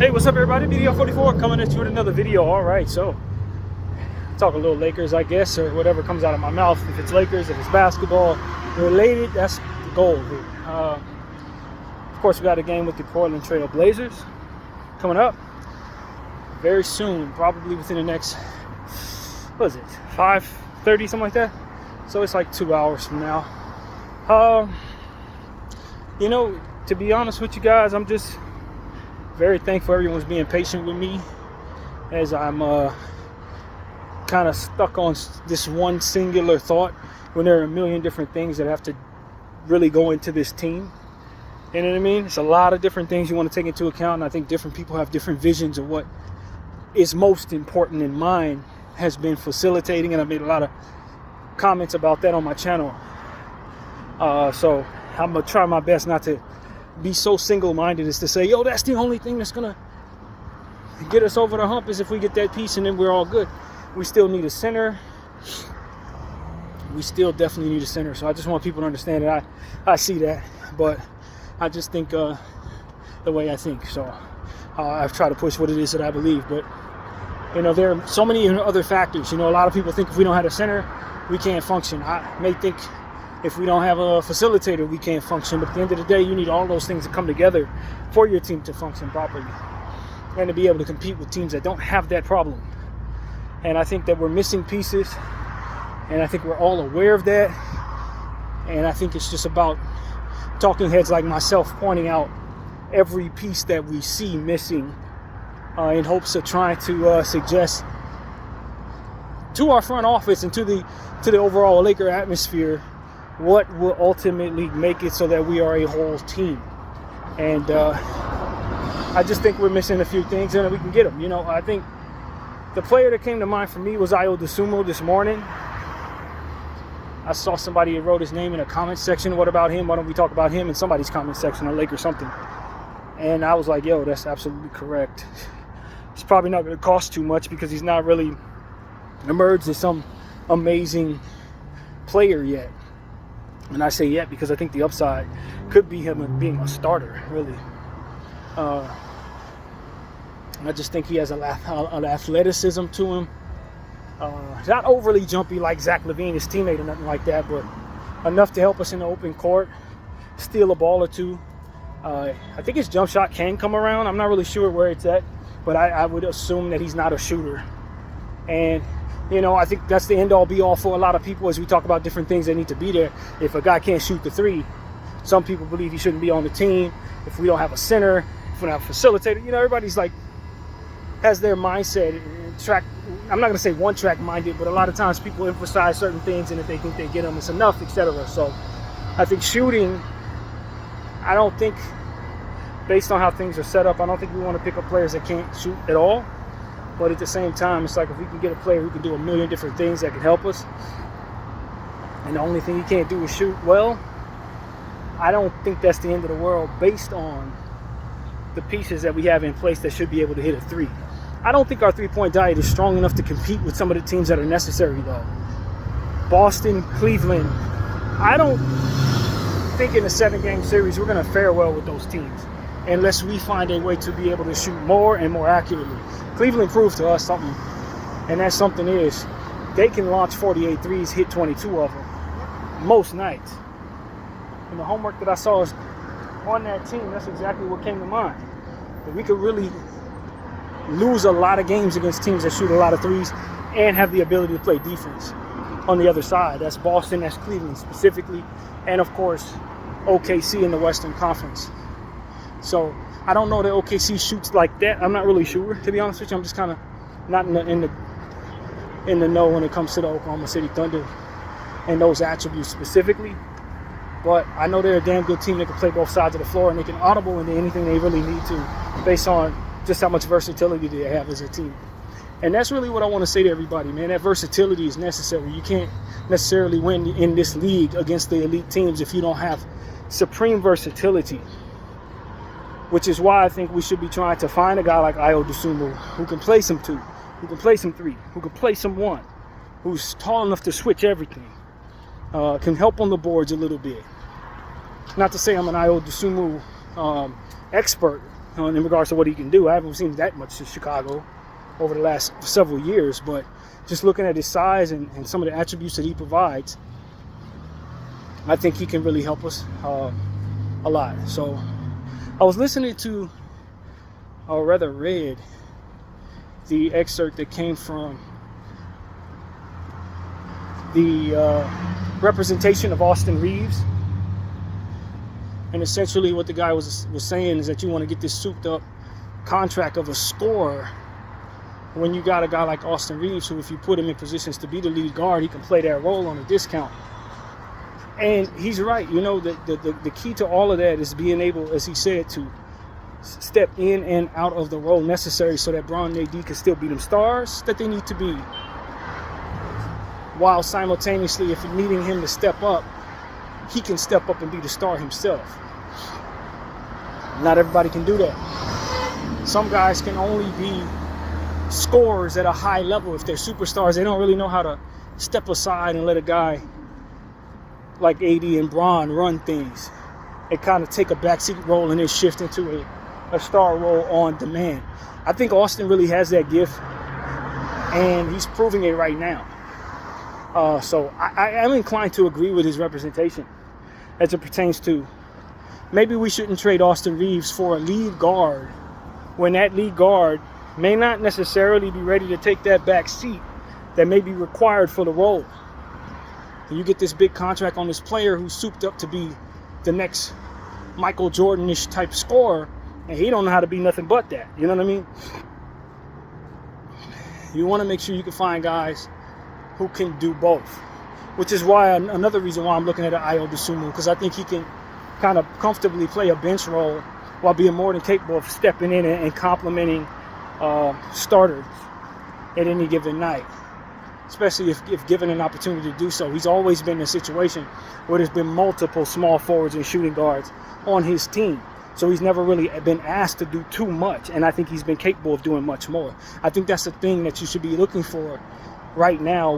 Hey, what's up, everybody? BDL44 coming at you with another video. All right, so talk a little Lakers, I guess, or whatever comes out of my mouth. If it's Lakers, if it's basketball related, that's the goal here. Of course, we got a game with the Portland Trail Blazers coming up very soon, probably within the next, what is it, 5:30, something like that. So it's like 2 hours from now. You know, to be honest with you guys, I'm just very thankful everyone's being patient with me as I'm kind of stuck on this one singular thought when there are a million different things that have to really go into this team. You know what I mean? It's a lot of different things you want to take into account, and I think different people have different visions of what is most important, and mine has been facilitating, and I made a lot of comments about that on my channel. So I'm going to try my best not to be so single-minded as to say, yo, that's the only thing that's going to get us over the hump is if we get that piece and then we're all good. We still need a center. We still definitely need a center. So I just want people to understand that I see that, but I just think the way I think. So I've tried to push what it is that I believe. But, you know, there are so many other factors. You know, a lot of people think if we don't have a center, we can't function. I may think if we don't have a facilitator, we can't function. But at the end of the day, you need all those things to come together for your team to function properly and to be able to compete with teams that don't have that problem. And I think that we're missing pieces, and I think we're all aware of that. And I think it's just about talking heads like myself pointing out every piece that we see missing in hopes of trying to suggest to our front office and to the overall Laker atmosphere what will ultimately make it so that we are a whole team. And I just think we're missing a few things, and we can get them. You know, I think the player that came to mind for me was Ayo Dosunmu this morning. I saw somebody wrote his name in a comment section. What about him? Why don't we talk about him in somebody's comment section on Lakers something? And I was like, yo, that's absolutely correct. It's probably not going to cost too much because he's not really emerged as some amazing player yet. And I say yet because I think the upside could be him being a starter, really. I just think he has an athleticism to him. Not overly jumpy like Zach LaVine, his teammate, or nothing like that, but enough to help us in the open court, steal a ball or two. I think his jump shot can come around. I'm not really sure where it's at, but I would assume that he's not a shooter. And you know, I think that's the end-all, be-all for a lot of people as we talk about different things that need to be there. If a guy can't shoot the three, some people believe he shouldn't be on the team. If we don't have a center, if we don't have a facilitator, you know, everybody's like, has their mindset track. I'm not going to say one-track minded, but a lot of times people emphasize certain things, and if they think they get them, it's enough, etc. So I think shooting, I don't think, based on how things are set up, I don't think we want to pick up players that can't shoot at all. But at the same time, it's like if we can get a player who can do a million different things that can help us, and the only thing he can't do is shoot well, I don't think that's the end of the world based on the pieces that we have in place that should be able to hit a three. I don't think our three-point diet is strong enough to compete with some of the teams that are necessary, though. Boston, Cleveland. I don't think in a 7-game series we're going to fare well with those teams unless we find a way to be able to shoot more and more accurately. Cleveland proved to us something, and that something is they can launch 48 threes, hit 22 of them most nights. And the homework that I saw is on that team, that's exactly what came to mind. That we could really lose a lot of games against teams that shoot a lot of threes and have the ability to play defense on the other side. That's Boston, that's Cleveland specifically, and of course OKC in the Western Conference. So I don't know that OKC shoots like that. I'm not really sure, to be honest with you. I'm just kind of not in the know when it comes to the Oklahoma City Thunder and those attributes specifically. But I know they're a damn good team that can play both sides of the floor, and they can audible into anything they really need to based on just how much versatility they have as a team. And that's really what I want to say to everybody, man. That versatility is necessary. You can't necessarily win in this league against the elite teams if you don't have supreme versatility. Which is why I think we should be trying to find a guy like Ayo Dosunmu who can play some two, who can play some three, who can play some one, who's tall enough to switch everything, can help on the boards a little bit. Not to say I'm an Ayo Dosunmu expert, in regards to what he can do. I haven't seen that much in Chicago over the last several years, but just looking at his size and some of the attributes that he provides, I think he can really help us a lot. So I was listening to, or rather read, the excerpt that came from the representation of Austin Reaves. And essentially what the guy was saying is that you want to get this souped up contract of a scorer when you got a guy like Austin Reaves, who if you put him in positions to be the lead guard, he can play that role on a discount. And he's right. You know, the key to all of that is being able, as he said, to step in and out of the role necessary so that Bron and AD can still be them stars that they need to be, while simultaneously, if you're needing him to step up, he can step up and be the star himself. Not everybody can do that. Some guys can only be scorers at a high level. If they're superstars, they don't really know how to step aside and let a guy like AD and Bron run things and kind of take a backseat role and then shift into a star role on demand. I think Austin really has that gift, and he's proving it right now. So I am inclined to agree with his representation as it pertains to maybe we shouldn't trade Austin Reaves for a lead guard when that lead guard may not necessarily be ready to take that back seat that may be required for the role. And you get this big contract on this player who's souped up to be the next Michael Jordan-ish type scorer, and he don't know how to be nothing but that. You know what I mean? You want to make sure you can find guys who can do both, which is why another reason why I'm looking at Ayo Dosunmu, because I think he can kind of comfortably play a bench role while being more than capable of stepping in and complementing starters at any given night, especially if given an opportunity to do so. He's always been in a situation where there's been multiple small forwards and shooting guards on his team, so he's never really been asked to do too much, and I think he's been capable of doing much more. I think that's the thing that you should be looking for right now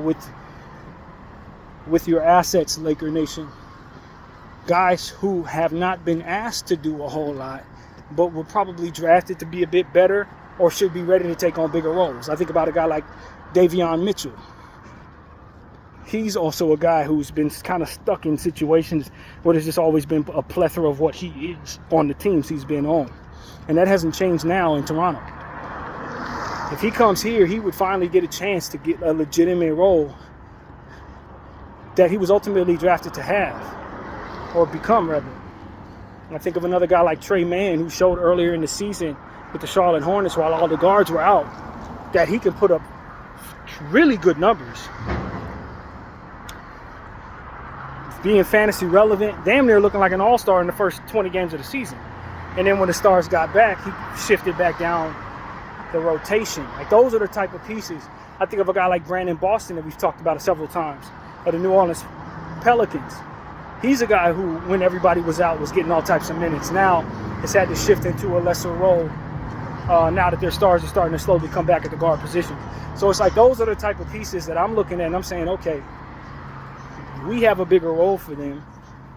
with your assets, Laker Nation. Guys who have not been asked to do a whole lot, but were probably drafted to be a bit better or should be ready to take on bigger roles. I think about a guy like Davion Mitchell. He's also a guy who's been kind of stuck in situations where there's just always been a plethora of what he is on the teams he's been on. And that hasn't changed now in Toronto. If he comes here, he would finally get a chance to get a legitimate role that he was ultimately drafted to have, or become, rather. And I think of another guy like Trey Mann, who showed earlier in the season with the Charlotte Hornets while all the guards were out that he can put up really good numbers, being fantasy relevant, damn near looking like an all-star in the first 20 games of the season. And then when the stars got back, he shifted back down the rotation. Like, those are the type of pieces. I think of a guy like Brandon Boston that we've talked about several times, of the New Orleans Pelicans. He's a guy who, when everybody was out, was getting all types of minutes. Now has had to shift into a lesser role now that their stars are starting to slowly come back at the guard position. So it's like those are the type of pieces that I'm looking at and I'm saying, okay, we have a bigger role for them,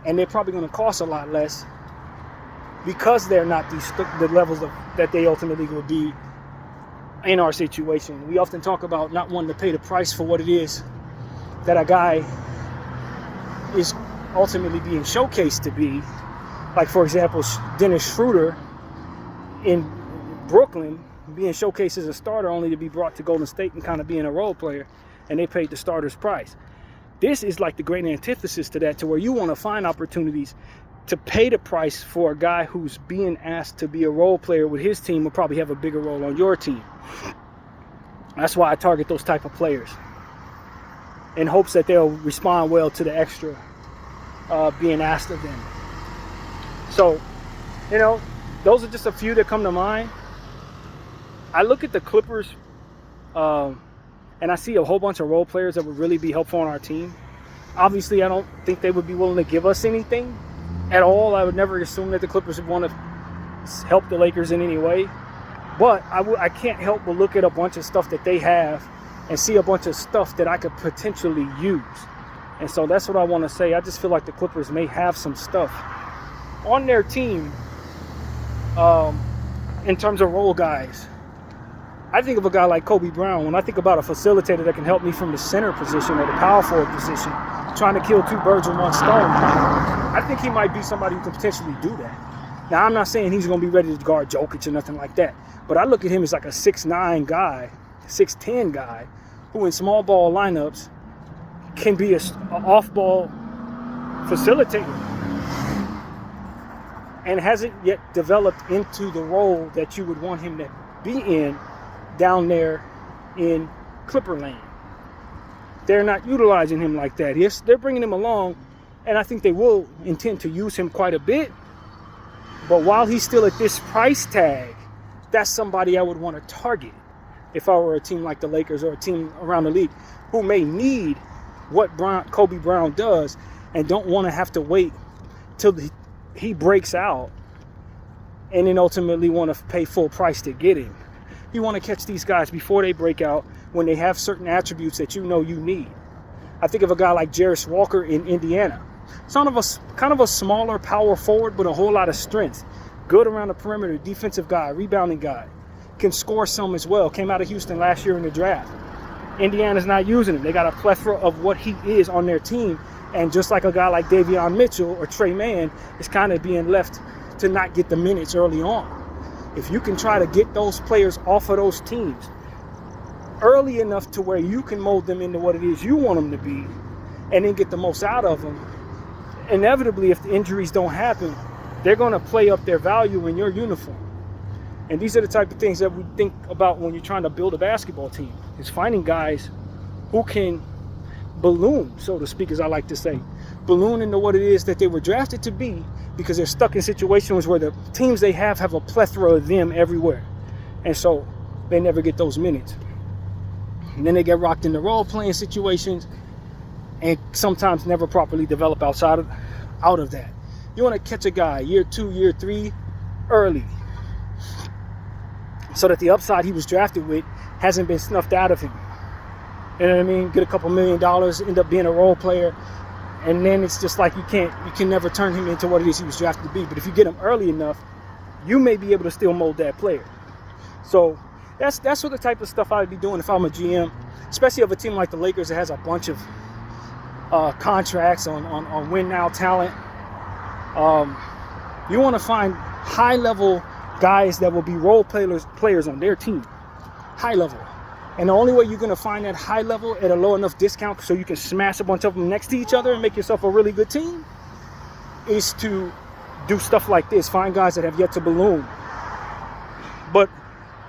and they're probably going to cost a lot less because they're not the levels that they ultimately will be in our situation. We often talk about not wanting to pay the price for what it is that a guy is ultimately being showcased to be. Like, for example, Dennis Schroeder in Brooklyn being showcased as a starter only to be brought to Golden State and kind of being a role player, and they paid the starter's price. This is like the great antithesis to that, to where you want to find opportunities to pay the price for a guy who's being asked to be a role player with his team will probably have a bigger role on your team. That's why I target those type of players, in hopes that they'll respond well to the extra being asked of them. So, you know, those are just a few that come to mind. I look at the Clippers and I see a whole bunch of role players that would really be helpful on our team. Obviously, I don't think they would be willing to give us anything at all. I would never assume that the Clippers would want to help the Lakers in any way. But I can't help but look at a bunch of stuff that they have and see a bunch of stuff that I could potentially use. And so that's what I want to say. I just feel like the Clippers may have some stuff on their team in terms of role guys, I think of a guy like Kobe Brown. When I think about a facilitator that can help me from the center position or the power forward position, trying to kill two birds with one stone, I think he might be somebody who can potentially do that. Now, I'm not saying he's going to be ready to guard Jokic or nothing like that, but I look at him as like a 6'9 guy, 6'10 guy, who in small ball lineups can be an off-ball facilitator and hasn't yet developed into the role that you would want him to be in down there in Clipper Lane. They're not utilizing him like that. Yes, they're bringing him along, and I think they will intend to use him quite a bit. But while he's still at this price tag, that's somebody I would want to target if I were a team like the Lakers or a team around the league who may need what Kobe Brown does and don't want to have to wait till he breaks out and then ultimately want to pay full price to get him. You want to catch these guys before they break out when they have certain attributes that you know you need. I think of a guy like Jarris Walker in Indiana. Kind of a smaller power forward, but a whole lot of strength. Good around the perimeter, defensive guy, rebounding guy. Can score some as well. Came out of Houston last year in the draft. Indiana's not using him. They got a plethora of what he is on their team. And just like a guy like Davion Mitchell or Trey Mann is kind of being left to not get the minutes early on. If you can try to get those players off of those teams early enough to where you can mold them into what it is you want them to be and then get the most out of them, inevitably, if the injuries don't happen, they're going to play up their value in your uniform. And these are the type of things that we think about when you're trying to build a basketball team, is finding guys who can balloon, so to speak, as I like to say, balloon into what it is that they were drafted to be, because they're stuck in situations where the teams they have a plethora of them everywhere. And so they never get those minutes. And then they get rocked into role-playing situations and sometimes never properly develop out of that. You want to catch a guy year 2, year 3 early so that the upside he was drafted with hasn't been snuffed out of him. You know what I mean? Get a couple $1 million, end up being a role player, and then it's just like you can never turn him into what it is he was drafted to be. But if you get him early enough, you may be able to still mold that player. So that's what the type of stuff I'd be doing if I'm a GM, especially of a team like the Lakers that has a bunch of contracts on win now talent. You want to find high level guys that will be role players on their team, high level. And the only way you're going to find that high level at a low enough discount so you can smash a bunch of them next to each other and make yourself a really good team is to do stuff like this. Find guys that have yet to balloon, but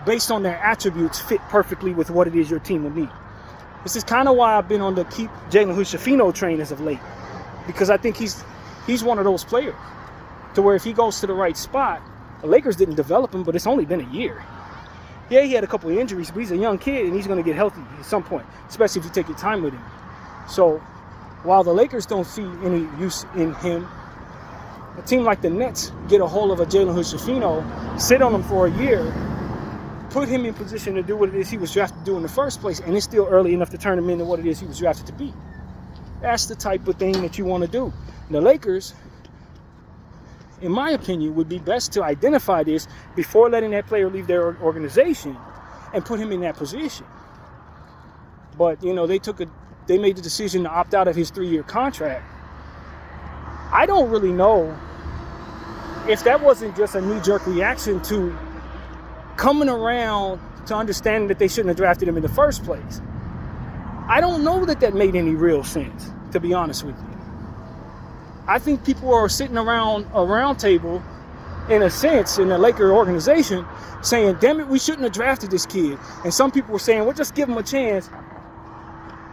based on their attributes fit perfectly with what it is your team will need. This is kind of why I've been on the keep Jalen Hood-Schifino train as of late, because I think he's one of those players to where if he goes to the right spot, the Lakers didn't develop him, but it's only been a year. Yeah, he had a couple of injuries, but he's a young kid and he's going to get healthy at some point, especially if you take your time with him. So while the Lakers don't see any use in him, a team like the Nets get a hold of a Jalen Hood-Schifino, sit on him for a year, put him in position to do what it is he was drafted to do in the first place, and it's still early enough to turn him into what it is he was drafted to be. That's the type of thing that you want to do. And the Lakers, in my opinion, would be best to identify this before letting that player leave their organization and put him in that position. But, you know, they made the decision to opt out of his 3-year contract. I don't really know if that wasn't just a knee-jerk reaction to coming around to understanding that they shouldn't have drafted him in the first place. I don't know that made any real sense, to be honest with you. I think people are sitting around a round table, in a sense, in the Laker organization, saying, damn it, we shouldn't have drafted this kid. And some people were saying, well, just give him a chance.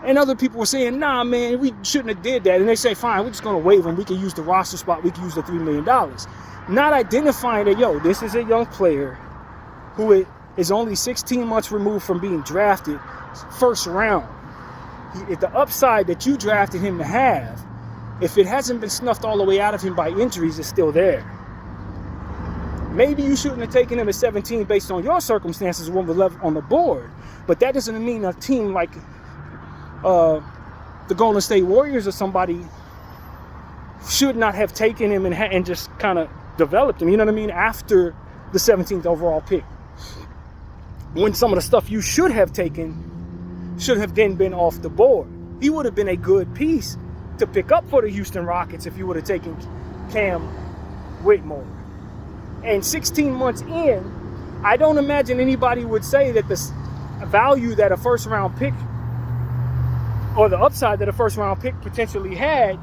And other people were saying, nah, man, we shouldn't have did that. And they say, fine, we're just going to waive him. We can use the roster spot. We can use the $3 million. Not identifying that, yo, this is a young player who is only 16 months removed from being drafted first round. The upside that you drafted him to have, if it hasn't been snuffed all the way out of him by injuries, is still there. Maybe you shouldn't have taken him at 17 based on your circumstances when was left on the board. But that doesn't mean a team like the Golden State Warriors or somebody should not have taken him and just kind of developed him, you know what I mean, after the 17th overall pick. When some of the stuff you should have taken should have then been off the board. He would have been a good piece to pick up for the Houston Rockets if you would have taken Cam Whitmore. And 16 months in, I don't imagine anybody would say that the value that a first round pick or the upside that a first round pick potentially had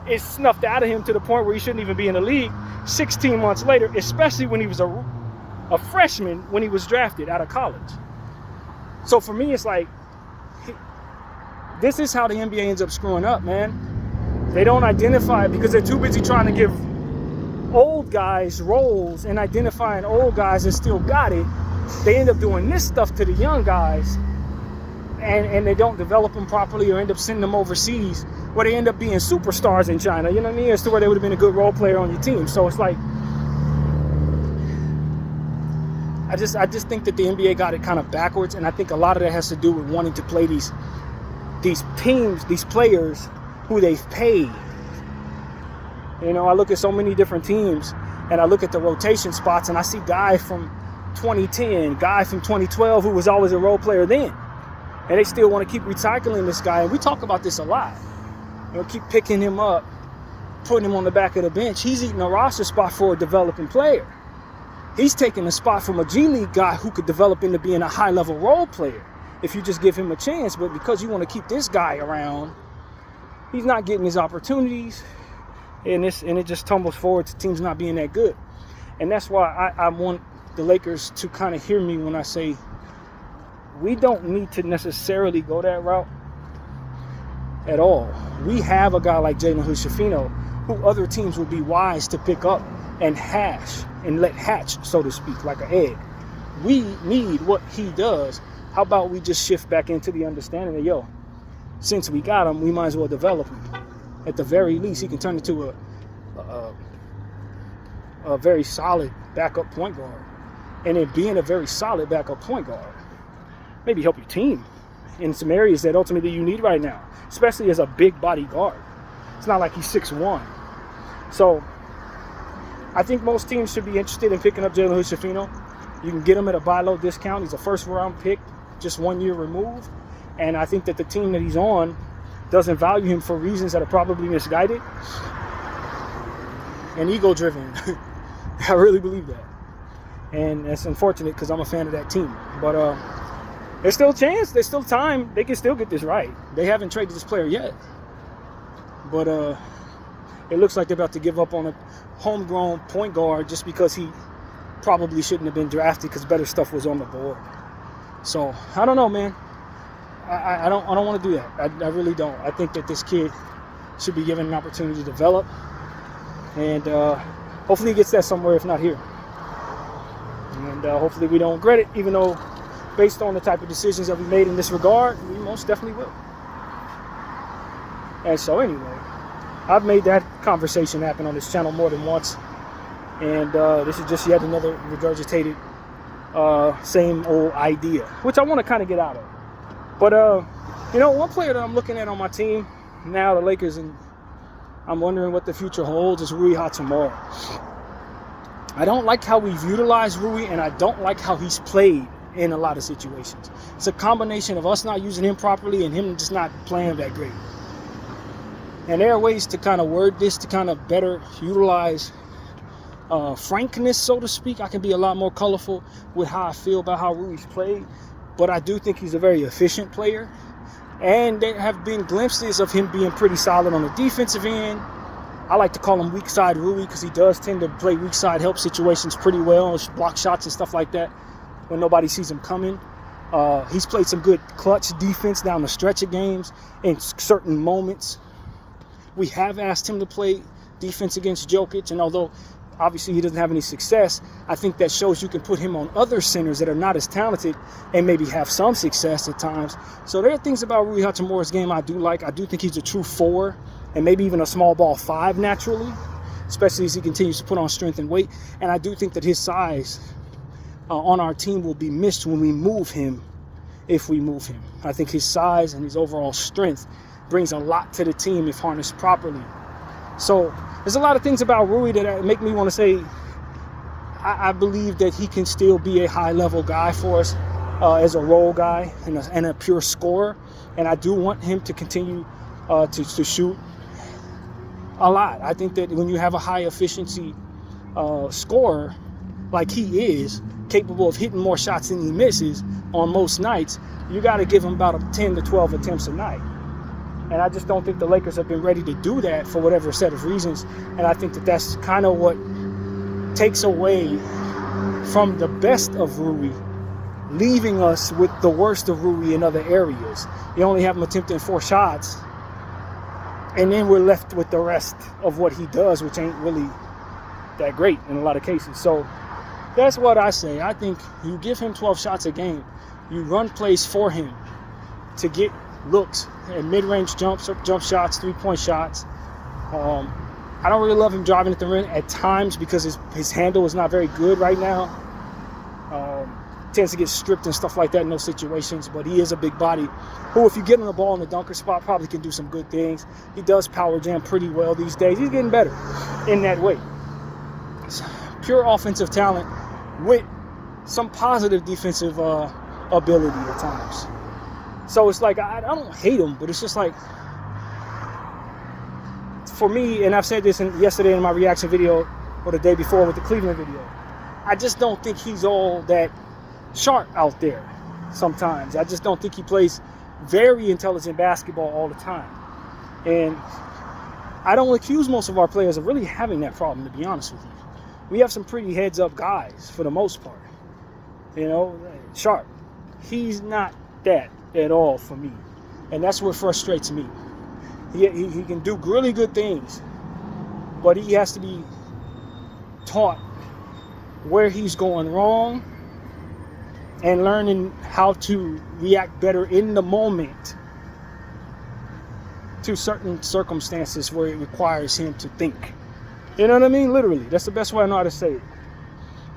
is snuffed out of him to the point where he shouldn't even be in the league 16 months later, especially when he was a freshman when he was drafted out of college. So for me, it's like, this is how the NBA ends up screwing up, man. They don't identify it because they're too busy trying to give old guys roles and identifying old guys that still got it. They end up doing this stuff to the young guys, and they don't develop them properly or end up sending them overseas where they end up being superstars in China, you know what I mean? As to where they would have been a good role player on your team. So it's like, I just think that the NBA got it kind of backwards, and I think a lot of that has to do with wanting to play these teams, these players who they've paid. You know, I look at so many different teams and I look at the rotation spots and I see guy from 2010, guy from 2012 who was always a role player then. And they still want to keep recycling this guy. And we talk about this a lot. You know, keep picking him up, putting him on the back of the bench. He's eating a roster spot for a developing player. He's taking a spot from a G League guy who could develop into being a high-level role player if you just give him a chance. But because you want to keep this guy around, he's not getting his opportunities, and it just tumbles forward to teams not being that good. And that's why I want the Lakers to kind of hear me when I say we don't need to necessarily go that route at all. We have a guy like Jalen Hood-Schifino who other teams would be wise to pick up and hash and let hatch, so to speak, like an egg. We need what he does. How about we just shift back into the understanding that, yo, since we got him, we might as well develop him. At the very least, he can turn into a very solid backup point guard. And in being a very solid backup point guard, maybe help your team in some areas that ultimately you need right now, especially as a big body guard. It's not like he's 6'1". So I think most teams should be interested in picking up Jalen Hood-Schifino. You can get him at a buy low discount. He's a first round pick, just 1 year removed. And I think that the team that he's on doesn't value him for reasons that are probably misguided and ego-driven. I really believe that. And that's unfortunate because I'm a fan of that team. But there's still a chance. There's still time. They can still get this right. They haven't traded this player yet. But it looks like they're about to give up on a homegrown point guard just because he probably shouldn't have been drafted because better stuff was on the board. So, I don't know, man. I don't want to do that. I really don't. I think that this kid should be given an opportunity to develop. And hopefully he gets that somewhere, if not here. And hopefully we don't regret it, even though based on the type of decisions that we made in this regard, we most definitely will. And so anyway, I've made that conversation happen on this channel more than once. And this is just yet another regurgitated same old idea, which I want to kind of get out of. But, one player that I'm looking at on my team now, the Lakers, and I'm wondering what the future holds, is Rui Hachimura. I don't like how we've utilized Rui, and I don't like how he's played in a lot of situations. It's a combination of us not using him properly and him just not playing that great. And there are ways to kind of word this to kind of better utilize frankness, so to speak. I can be a lot more colorful with how I feel about how Rui's played. But I do think he's a very efficient player. And there have been glimpses of him being pretty solid on the defensive end. I like to call him weak side Rui because he does tend to play weak side help situations pretty well, block shots and stuff like that when nobody sees him coming. He's played some good clutch defense down the stretch of games in certain moments. We have asked him to play defense against Jokic, and although obviously he doesn't have any success, I think that shows you can put him on other centers that are not as talented and maybe have some success at times. So there are things about Rui Hachimura's game I do like. I do think he's a true 4 and maybe even a small ball 5 naturally, especially as he continues to put on strength and weight. And I do think that his size on our team will be missed when we move him, if we move him. I think his size and his overall strength brings a lot to the team if harnessed properly. So there's a lot of things about Rui that make me want to say I believe that he can still be a high-level guy for us as a role guy and a pure scorer. And I do want him to continue to shoot a lot. I think that when you have a high-efficiency scorer like he is, capable of hitting more shots than he misses on most nights, you got to give him about 10 to 12 attempts a night. And I just don't think the Lakers have been ready to do that for whatever set of reasons. And I think that that's kind of what takes away from the best of Rui, leaving us with the worst of Rui in other areas. You only have him attempting 4 shots, and then we're left with the rest of what he does, which ain't really that great in a lot of cases. So that's what I say. I think you give him 12 shots a game, you run plays for him to get looks and mid-range jump shots, 3-point shots. I don't really love him driving at the rim at times because his handle is not very good right now. Tends to get stripped and stuff like that in those situations, but he is a big body who, if you get him the ball in the dunker spot, probably can do some good things. He does power jam pretty well these days. He's getting better in that way. It's pure offensive talent with some positive defensive ability at times. So it's like, I don't hate him, but it's just like, for me, and I've said this yesterday in my reaction video or the day before with the Cleveland video, I just don't think he's all that sharp out there sometimes. I just don't think he plays very intelligent basketball all the time. And I don't accuse most of our players of really having that problem, to be honest with you. We have some pretty heads-up guys for the most part. You know, sharp. He's not that at all for me. And that's what frustrates me. He can do really good things, but he has to be taught where he's going wrong and learning how to react better in the moment to certain circumstances where it requires him to think. You know what I mean? Literally. That's the best way I know how to say it.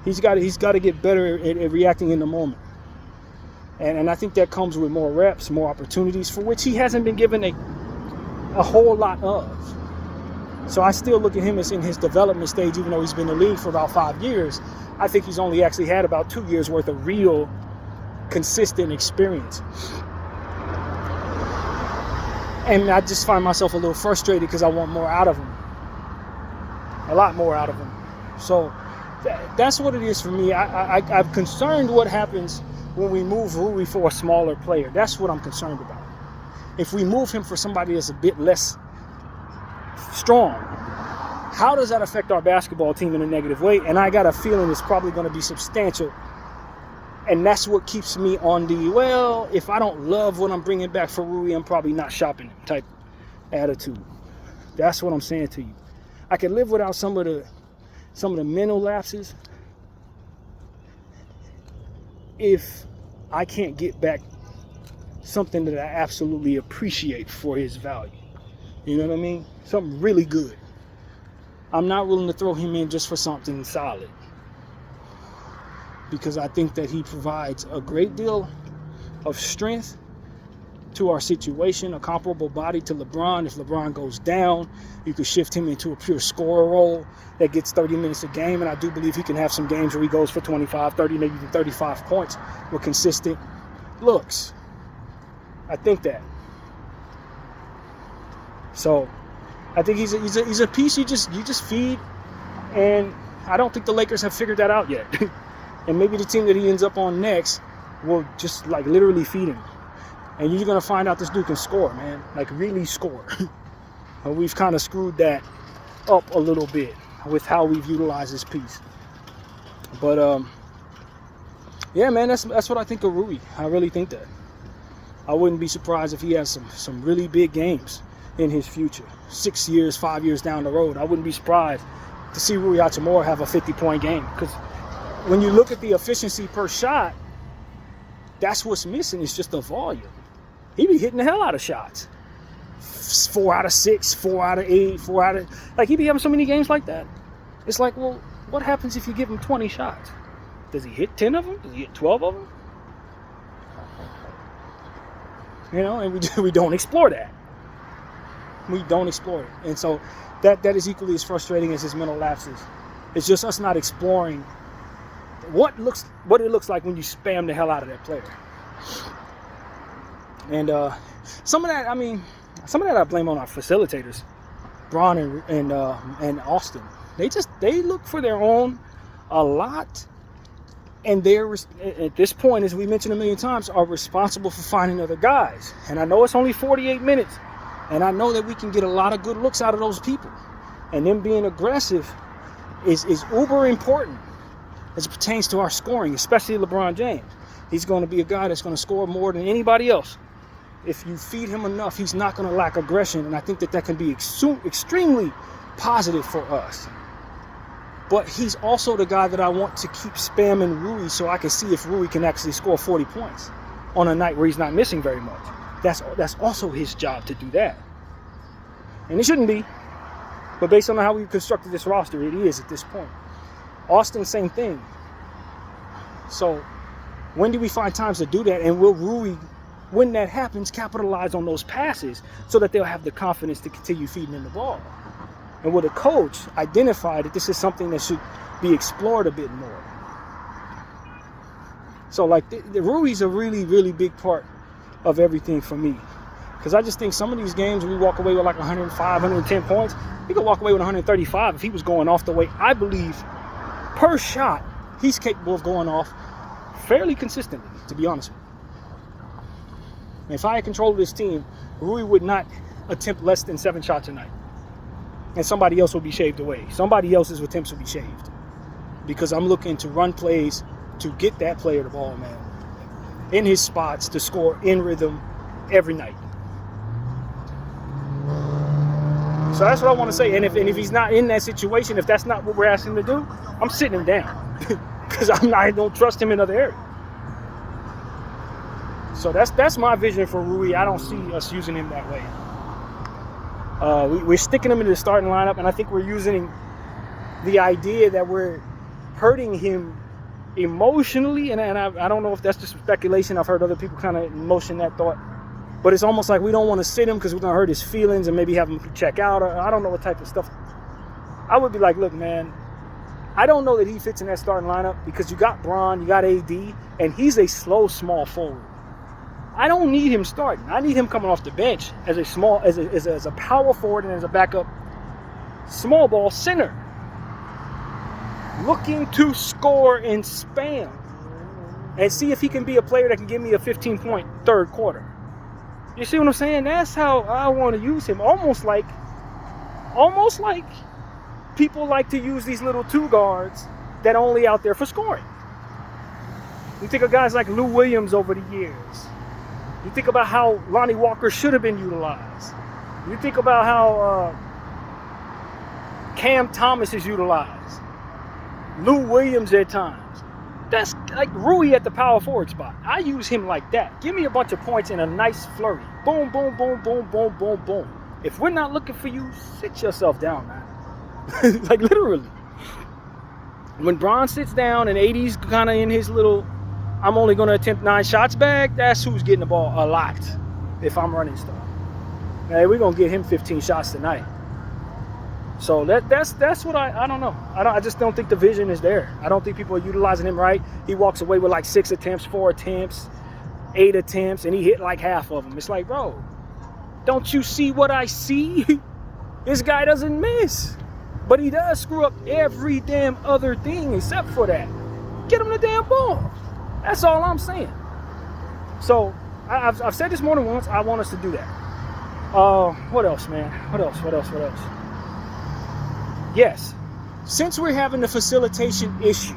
He's got to get better at reacting in the moment. And I think that comes with more reps, more opportunities, for which he hasn't been given a whole lot of. So I still look at him as in his development stage, even though he's been in the league for about 5 years. I think he's only actually had about 2 years worth of real consistent experience. And I just find myself a little frustrated because I want more out of him. A lot more out of him. So that's what it is for me. I'm concerned what happens when we move Rui for a smaller player. That's what I'm concerned about. If we move him for somebody that's a bit less strong, how does that affect our basketball team in a negative way? And I got a feeling it's probably going to be substantial. And that's what keeps me on the, well, if I don't love what I'm bringing back for Rui, I'm probably not shopping him type attitude. That's what I'm saying to you. I can live without some of the mental lapses if I can't get back something that I absolutely appreciate for his value. You know what I mean? Something really good. I'm not willing to throw him in just for something solid, because I think that he provides a great deal of strength to our situation, a comparable body to LeBron. If LeBron goes down, you could shift him into a pure scorer role that gets 30 minutes a game, and I do believe he can have some games where he goes for 25, 30, maybe even 35 points with consistent looks. I think that. So I think he's a piece you just feed, and I don't think the Lakers have figured that out yet. And maybe the team that he ends up on next will just like literally feed him. And you're going to find out this dude can score, man. Like really score. And we've kind of screwed that up a little bit with how we've utilized this piece. But yeah, man, that's what I think of Rui. I really think that. I wouldn't be surprised if he has some really big games in his future. 6 years, 5 years down the road. I wouldn't be surprised to see Rui Hachimura have a 50-point game. Because when you look at the efficiency per shot, that's what's missing. It's just the volume. He be hitting the hell out of shots. 4 out of 6, 4 out of 8, 4 out of... Like, he be having so many games like that. It's like, well, what happens if you give him 20 shots? Does he hit 10 of them? Does he hit 12 of them? You know, and we don't explore that. We don't explore it. And so that is equally as frustrating as his mental lapses. It's just us not exploring what it looks like when you spam the hell out of that player. And some of that I blame on our facilitators, Braun and Austin. They look for their own a lot, and they're at this point, as we mentioned a million times, are responsible for finding other guys. And I know it's only 48 minutes, and I know that we can get a lot of good looks out of those people, and them being aggressive is uber important as it pertains to our scoring, especially LeBron James. He's going to be a guy that's going to score more than anybody else. If you feed him enough, he's not going to lack aggression, and I think that can be extremely positive for us. But he's also the guy that I want to keep spamming Rui so I can see if Rui can actually score 40 points on a night where he's not missing very much. That's also his job to do that. And it shouldn't be, but based on how we've constructed this roster, it is at this point. Austin, same thing. So when do we find times to do that? And will Rui, when that happens, capitalize on those passes so that they'll have the confidence to continue feeding him the ball? And will the coach identify that this is something that should be explored a bit more? So like the Rui's a really, really big part of everything for me. Because I just think some of these games we walk away with like 105, 110 points. He could walk away with 135 if he was going off the way I believe per shot he's capable of going off fairly consistently, to be honest with you. If I had control of this team, Rui would not attempt less than 7 shots a night. And somebody else will be shaved away. Somebody else's attempts will be shaved. Because I'm looking to run plays to get that player the ball, man. In his spots to score in rhythm every night. So that's what I want to say. And if he's not in that situation, if that's not what we're asking him to do, I'm sitting him down. Because I don't trust him in other areas. So that's my vision for Rui. I don't see us using him that way. We're sticking him into the starting lineup, and I think we're using the idea that we're hurting him emotionally, and I don't know if that's just speculation. I've heard other people kind of motion that thought, but it's almost like we don't want to sit him because we're going to hurt his feelings and maybe have him check out, or I don't know what type of stuff. I would be like, look, man, I don't know that he fits in that starting lineup because you got Braun, you got AD, and he's a slow, small forward. I don't need him starting. I need him coming off the bench as a power forward and as a backup small ball center. Looking to score and spam. And see if he can be a player that can give me a 15-point third quarter. You see what I'm saying? That's how I want to use him. Almost like people like to use these little 2 guards that are only out there for scoring. You think of guys like Lou Williams over the years. You think about how Lonnie Walker should have been utilized. You think about how Cam Thomas is utilized. Lou Williams at times. That's like Rui at the power forward spot. I use him like that. Give me a bunch of points in a nice flurry. Boom, boom, boom, boom, boom, boom, boom. If we're not looking for you, sit yourself down, man. Like literally. When Braun sits down and AD's kind of in his little, I'm only going to attempt 9 shots bag, that's who's getting the ball a lot if I'm running stuff. Hey, we're going to get him 15 shots tonight. So that's what I don't know. I just don't think the vision is there. I don't think people are utilizing him right. He walks away with like 6 attempts, 4 attempts, 8 attempts, and he hit like half of them. It's like, bro, don't you see what I see? This guy doesn't miss. But he does screw up every damn other thing except for that. Get him the damn ball. That's all I'm saying. So I've said this more than once. I want us to do that. What else, man? What else? Yes, since we're having the facilitation issue,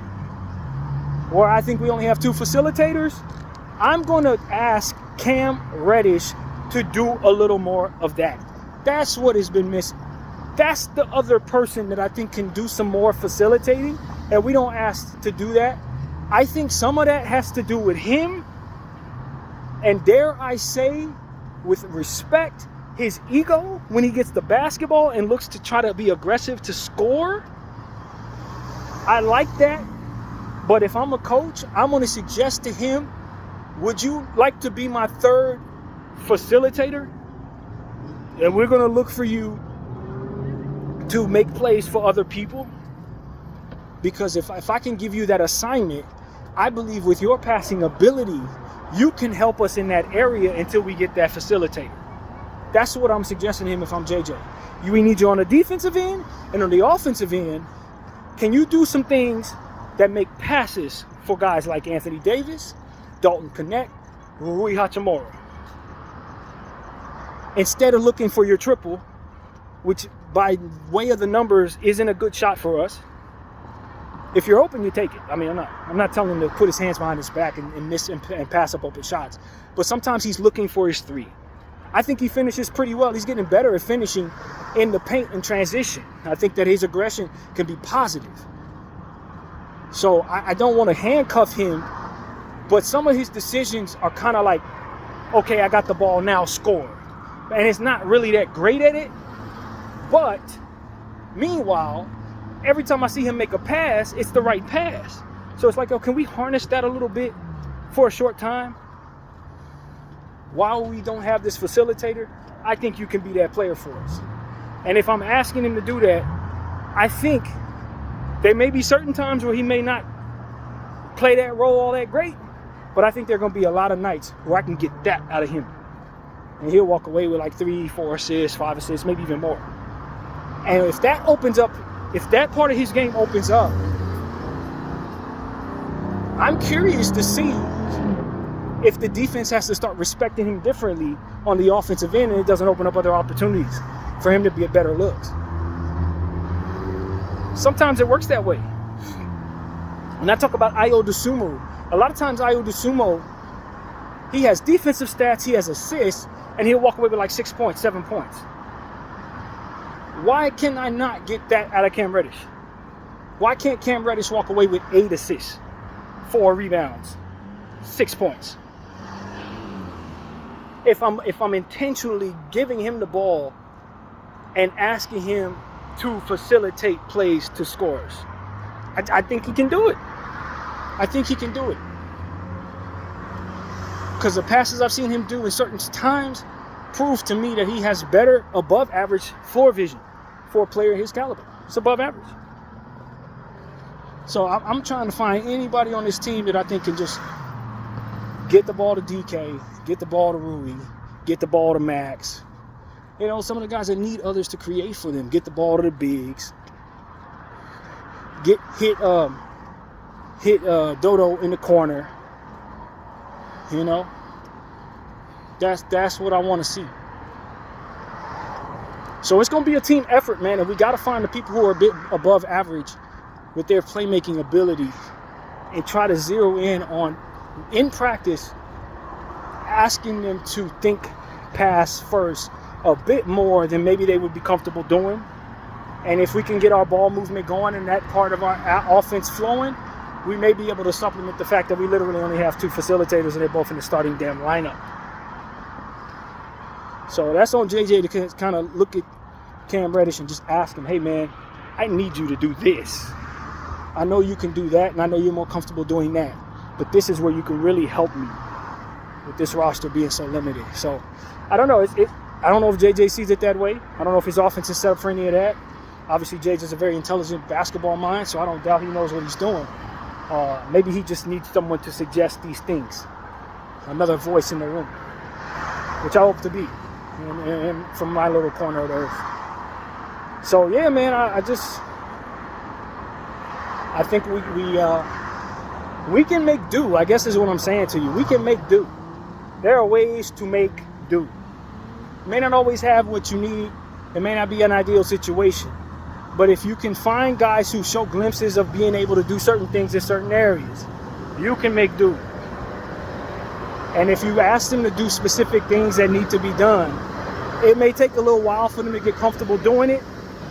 or I think we only have 2 facilitators, I'm going to ask Cam Reddish to do a little more of that. That's what has been missing. That's the other person that I think can do some more facilitating, and we don't ask to do that. I think some of that has to do with him, and dare I say, with respect, his ego when he gets the basketball and looks to try to be aggressive to score. I like that, but if I'm a coach, I'm going to suggest to him, would you like to be my 3rd facilitator? And we're going to look for you to make plays for other people. Because if I can give you that assignment, I believe with your passing ability, you can help us in that area until we get that facilitator. That's what I'm suggesting to him if I'm JJ. We need you on the defensive end, and on the offensive end, can you do some things that make passes for guys like Anthony Davis, Dalton Knecht, Rui Hachimura? Instead of looking for your triple, which by way of the numbers isn't a good shot for us. If you're open, you take it. I mean, I'm not telling him to put his hands behind his back and miss and pass up open shots. But sometimes he's looking for his three. I think he finishes pretty well. He's getting better at finishing in the paint and transition. I think that his aggression can be positive. So I don't want to handcuff him, but some of his decisions are kind of like, okay, I got the ball now, score. And it's not really that great at it. But meanwhile, every time I see him make a pass, it's the right pass. So it's like, oh, can we harness that a little bit for a short time? While we don't have this facilitator, I think you can be that player for us. And if I'm asking him to do that, I think there may be certain times where he may not play that role all that great, but I think there are going to be a lot of nights where I can get that out of him. And he'll walk away with like 3, 4 assists, 5 assists, maybe even more. And if that opens up, if that part of his game opens up, I'm curious to see if the defense has to start respecting him differently on the offensive end, and it doesn't open up other opportunities for him to be a better looks. Sometimes it works that way. When I talk about Ayo Dosunmu, a lot of times Ayo Dosunmu, he has defensive stats, he has assists, and he'll walk away with like 6 points, 7 points. Why can I not get that out of Cam Reddish? Why can't Cam Reddish walk away with 8 assists, 4 rebounds, 6 points? If I'm intentionally giving him the ball and asking him to facilitate plays to scorers, I think he can do it. I think he can do it. Because the passes I've seen him do in certain times prove to me that he has better, above average floor vision for a player his caliber. It's above average. So I'm trying to find anybody on this team that I think can just get the ball to DK, get the ball to Rui, get the ball to Max. You know, some of the guys that need others to create for them, get the ball to the bigs. Hit Dodo in the corner. You know, that's what I want to see. So it's going to be a team effort, man, and we got to find the people who are a bit above average with their playmaking ability and try to zero in on, in practice, asking them to think pass first a bit more than maybe they would be comfortable doing. And if we can get our ball movement going and that part of our offense flowing, we may be able to supplement the fact that we literally only have 2 facilitators and they're both in the starting damn lineup. So that's on JJ to kind of look at Cam Reddish and just ask him, hey, man, I need you to do this. I know you can do that, and I know you're more comfortable doing that. But this is where you can really help me with this roster being so limited. So I don't know. I don't know if JJ sees it that way. I don't know if his offense is set up for any of that. Obviously, JJ's a very intelligent basketball mind, so I don't doubt he knows what he's doing. Maybe he just needs someone to suggest these things. Another voice in the room, which I hope to be, and from my little corner of the earth. So yeah, man, I think we can make do. I guess is what I'm saying to you. We can make do. There are ways to make do. You may not always have what you need. It may not be an ideal situation. But if you can find guys who show glimpses of being able to do certain things in certain areas, you can make do. And if you ask them to do specific things that need to be done, it may take a little while for them to get comfortable doing it,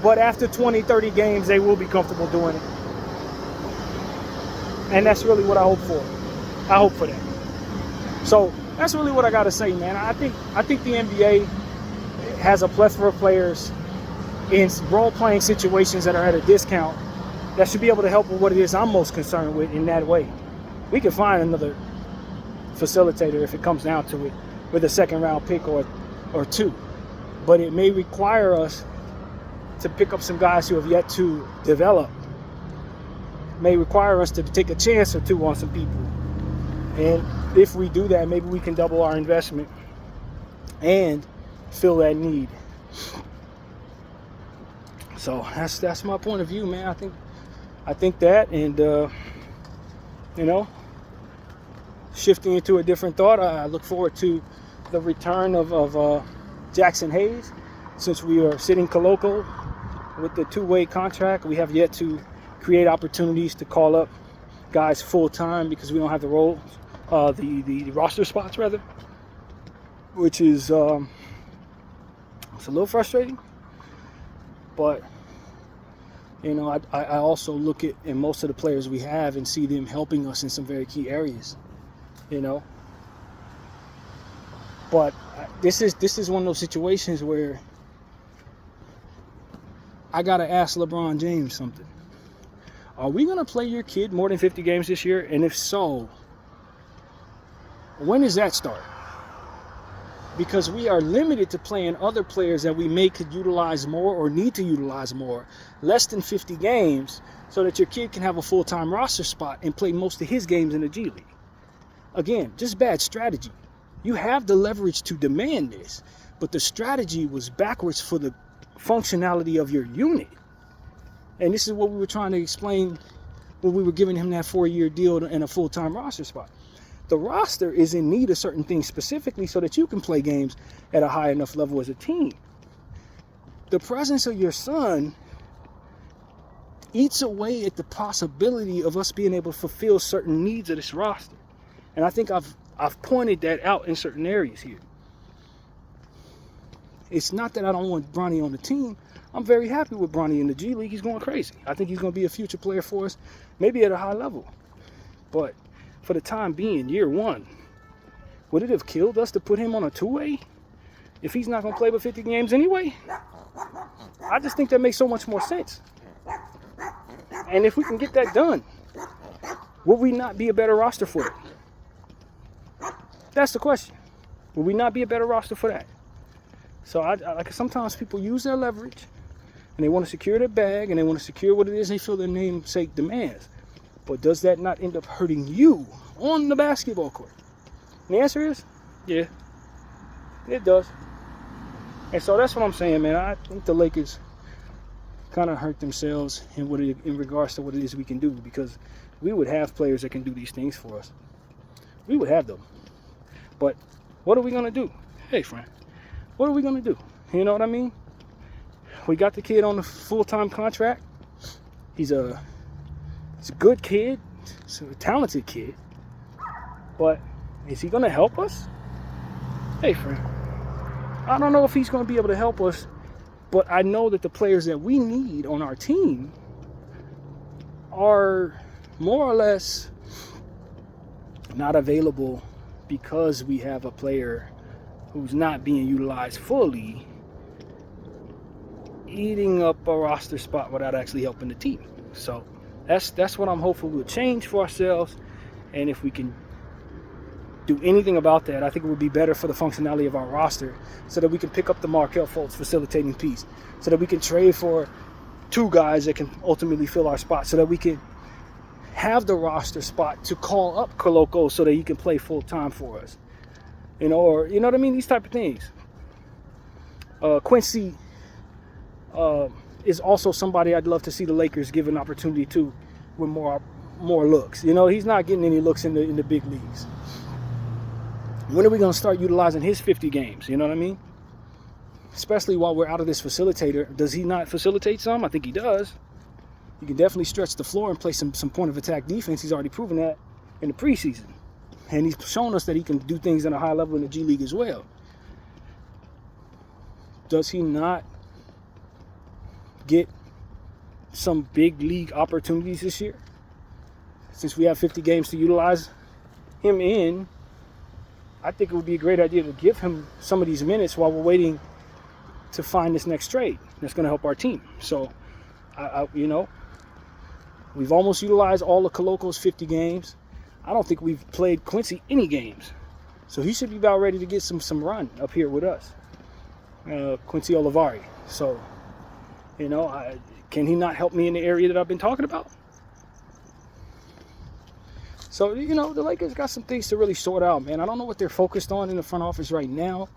but after 20, 30 games, they will be comfortable doing it. And that's really what I hope for. I hope for that. So that's really what I got to say, man. I think the NBA has a plethora of players in role-playing situations that are at a discount that should be able to help with what it is I'm most concerned with in that way. We can find another facilitator if it comes down to it with a second-round pick or 2. But it may require us to pick up some guys who have yet to develop may require us to take a chance or two on some people. And if we do that, maybe we can double our investment and fill that need. So that's my point of view, man. I think that, and shifting into a different thought, I look forward to the return of Jackson Hayes. Since we are sitting Koloko with the two-way contract, we have yet to create opportunities to call up guys full-time because we don't have the roles, the roster spots rather, which is it's a little frustrating. But I also look at most of the players we have and see them helping us in some very key areas. But this is one of those situations where I gotta ask LeBron James something. Are we gonna play your kid more than 50 games this year? And if so, when does that start? Because we are limited to playing other players that we could utilize more or need to utilize more, less than 50 games, so that your kid can have a full-time roster spot and play most of his games in the G League. Again, just bad strategy. You have the leverage to demand this, but the strategy was backwards for the functionality of your unit. And this is what we were trying to explain when we were giving him that 4-year deal and a full-time roster spot. The roster is in need of certain things specifically so that you can play games at a high enough level as a team. The presence of your son eats away at the possibility of us being able to fulfill certain needs of this roster. And I think I've pointed that out in certain areas here. It's not that I don't want Bronny on the team. I'm very happy with Bronny in the G League. He's going crazy. I think he's going to be a future player for us, maybe at a high level. But for the time being, year one, would it have killed us to put him on a two-way if he's not going to play but 50 games anyway? I just think that makes so much more sense. And if we can get that done, will we not be a better roster for it? That's the question. Will we not be a better roster for that? So like sometimes people use their leverage and they want to secure their bag and they want to secure what it is they feel their namesake demands. But does that not end up hurting you on the basketball court? And the answer is, yeah, it does. And so that's what I'm saying, man. I think the Lakers kind of hurt themselves in regards to what it is we can do, because we would have players that can do these things for us. We would have them. But what are we going to do? Hey, friend, what are we going to do? You know what I mean? We got the kid on a full-time contract. He's a good kid. He's a talented kid. But is he going to help us? Hey, friend, I don't know if he's going to be able to help us, but I know that the players that we need on our team are more or less not available because we have a player who's not being utilized fully, eating up a roster spot without actually helping the team. So that's what I'm hopeful will change for ourselves. And if we can do anything about that, I think it would be better for the functionality of our roster, so that we can pick up the Markelle Fultz facilitating piece, so that we can trade for two guys that can ultimately fill our spot, so that we can have the roster spot to call up Koloko so that he can play full time for us. Or you know what I mean? These type of things. Quincy is also somebody I'd love to see the Lakers give an opportunity to with more looks. He's not getting any looks in the big leagues. When are we going to start utilizing his 50 games? You know what I mean? Especially while we're out of this facilitator. Does he not facilitate some? I think he does. He can definitely stretch the floor and play some point of attack defense. He's already proven that in the preseason. And he's shown us that he can do things at a high level in the G League as well. Does he not get some big league opportunities this year? Since we have 50 games to utilize him in, I think it would be a great idea to give him some of these minutes while we're waiting to find this next trade that's going to help our team. So, we've almost utilized all of Koloko's 50 games. I don't think we've played Quincy any games. So he should be about ready to get some run up here with us. Quincy Olivari. So, can he not help me in the area that I've been talking about? So, you know, the Lakers got some things to really sort out, man. I don't know what they're focused on in the front office right now.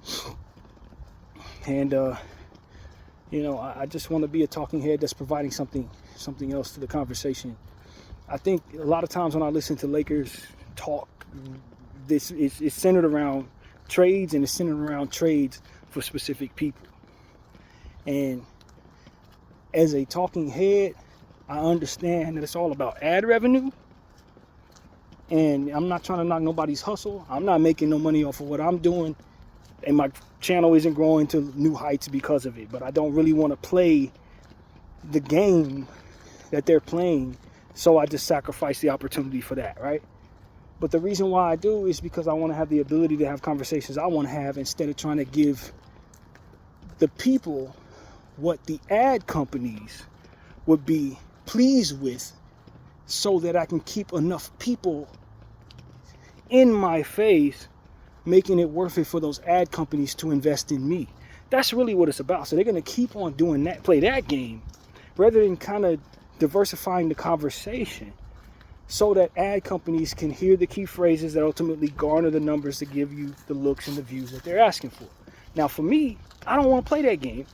And, you know, I just want to be a talking head that's providing something else to the conversation. I think a lot of times when I listen to Lakers talk, this is centered around trades, and it's centered around trades for specific people. And as a talking head, I understand that it's all about ad revenue. And I'm not trying to knock nobody's hustle. I'm not making no money off of what I'm doing. And my channel isn't growing to new heights because of it. But I don't really want to play the game that they're playing. So I just sacrifice the opportunity for that, right? But the reason why I do is because I want to have the ability to have conversations I want to have, instead of trying to give the people what the ad companies would be pleased with, so that I can keep enough people in my face, making it worth it for those ad companies to invest in me. That's really what it's about. So they're going to keep on doing that, play that game, rather than kind of diversifying the conversation, so that ad companies can hear the key phrases that ultimately garner the numbers to give you the looks and the views that they're asking for. Now, for me, I don't want to play that game,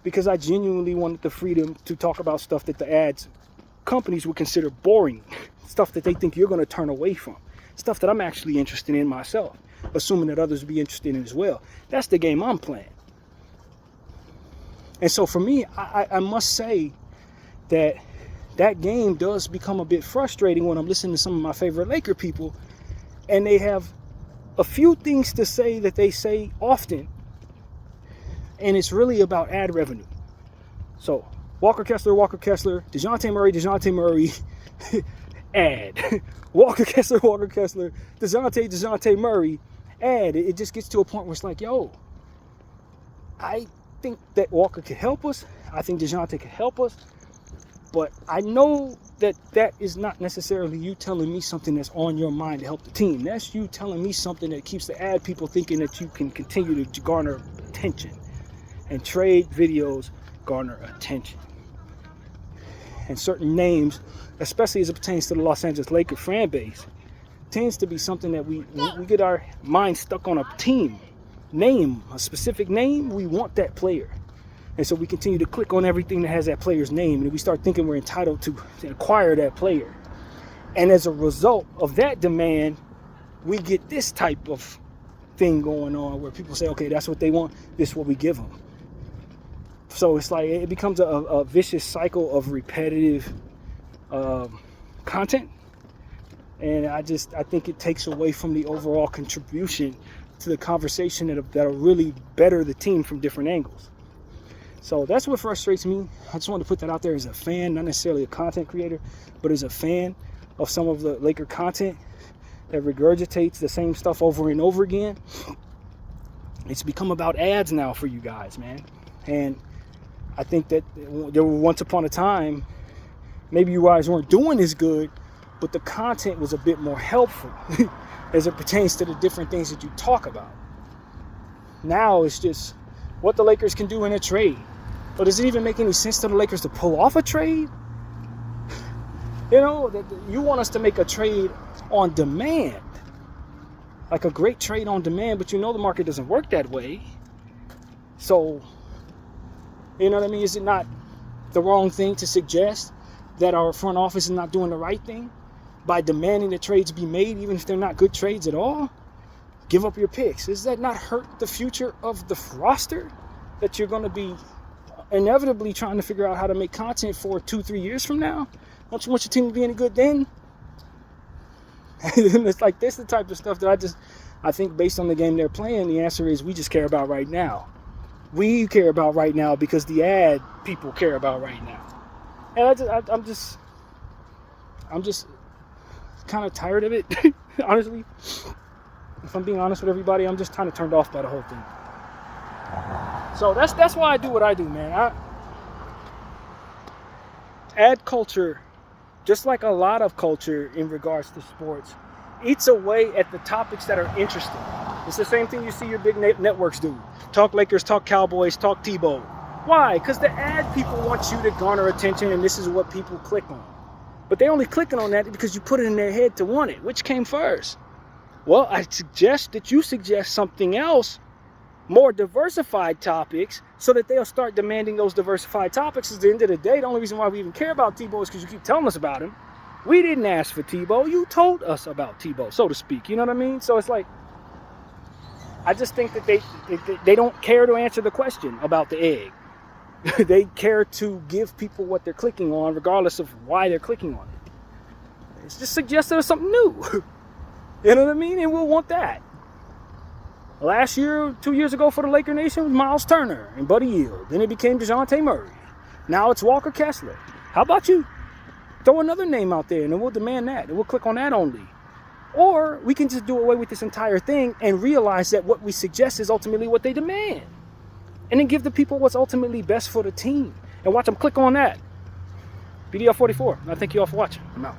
because I genuinely wanted the freedom to talk about stuff that the ads companies would consider boring, stuff that they think you're going to turn away from, stuff that I'm actually interested in myself, assuming that others will be interested in as well. That's the game I'm playing. And so for me, I must say that that game does become a bit frustrating when I'm listening to some of my favorite Laker people, and they have a few things to say that they say often, and it's really about ad revenue. So Walker Kessler, DeJounte Murray, ad. Walker Kessler, DeJounte Murray, ad. It just gets to a point where it's like, yo, I think that Walker could help us. I think DeJounte could help us. But I know that that is not necessarily you telling me something that's on your mind to help the team. That's you telling me something that keeps the ad people thinking that you can continue to garner attention. And trade videos garner attention. And certain names, especially as it pertains to the Los Angeles Lakers fan base, tends to be something that we get our mind stuck on a team name, a specific name. We want that player. And so we continue to click on everything that has that player's name, and we start thinking we're entitled to acquire that player. And as a result of that demand, we get this type of thing going on where people say, okay, that's what they want, this is what we give them. So it's like it becomes a vicious cycle of repetitive content, and I think it takes away from the overall contribution to the conversation that'll really better the team from different angles. So that's what frustrates me. I just wanted to put that out there as a fan, not necessarily a content creator, but as a fan of some of the Laker content that regurgitates the same stuff over and over again. It's become about ads now for you guys, man. And I think that there were once upon a time, maybe you guys weren't doing as good, but the content was a bit more helpful as it pertains to the different things that you talk about. Now it's just what the Lakers can do in a trade. But does it even make any sense to the Lakers to pull off a trade? You know, you want us to make a trade on demand, like a great trade on demand, but you know the market doesn't work that way. So, you know what I mean? Is it not the wrong thing to suggest that our front office is not doing the right thing by demanding that trades be made, even if they're not good trades at all? Give up your picks. Does that not hurt the future of the roster that you're going to be inevitably trying to figure out how to make content for 2-3 years from now? Don't you want your team to be any good then? It's like this the type of stuff that I think based on the game they're playing, the answer is we just care about right now. We care about right now because the ad people care about right now. And I'm just kind of tired of it, honestly. If I'm being honest with everybody, I'm just kind of turned off by the whole thing. So that's why I do what I do, man. Ad culture, just like a lot of culture in regards to sports, eats away at the topics that are interesting. It's the same thing you see your big networks do. Talk Lakers, talk Cowboys, talk Tebow. Why? Because the ad people want you to garner attention, and this is what people click on. But they only clicking on that because you put it in their head to want it. Which came first? Well, I suggest that you suggest something else, more diversified topics, so that they'll start demanding those diversified topics. At the end of the day, the only reason why we even care about Tebow is because you keep telling us about him. We didn't ask for Tebow. You told us about Tebow, so to speak. You know what I mean? So it's like, I just think that they don't care to answer the question about the egg. They care to give people what they're clicking on, regardless of why they're clicking on it. It's just suggested something new. You know what I mean? And we'll want that. Last year, 2 years ago for the Laker Nation was Miles Turner and Buddy Hield. Then it became DeJounte Murray. Now it's Walker Kessler. How about you throw another name out there and then we'll demand that. And we'll click on that only. Or we can just do away with this entire thing and realize that what we suggest is ultimately what they demand. And then give the people what's ultimately best for the team. And watch them click on that. BDL 44. I thank you all for watching. I'm out.